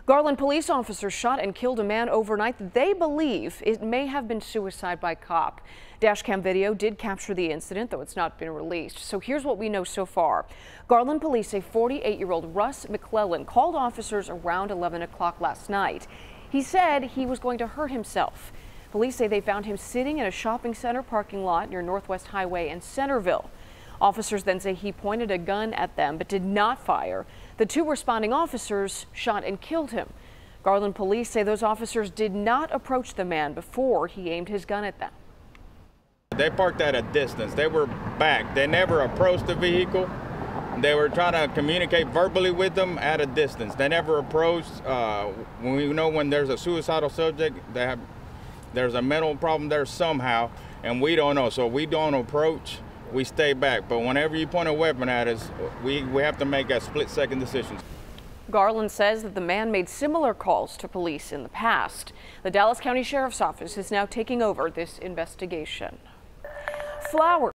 Garland police officers shot and killed a man overnight. They believe it may have been suicide by cop. Dashcam video did capture the incident, though it's not been released. So here's what we know so far. Garland police say 48-year-old Russ McClellan called officers around 11 o'clock last night. He said he was going to hurt himself. Police say they found him sitting in a shopping center parking lot near Northwest Highway in Centerville. Officers then say he pointed a gun at them but did not fire. The two responding officers shot and killed him. Garland police say those officers did not approach the man before he aimed his gun at them. They parked at a distance. They were back. They never approached the vehicle. They were trying to communicate verbally with them at a distance. They never approached. When we know when there's a suicidal subject, there's a mental problem there somehow, and we don't know. So we don't approach. We stay back. But whenever you point a weapon at us, we have to make a split-second decision. Garland says that the man made similar calls to police in the past. The Dallas County Sheriff's Office is now taking over this investigation. Flowers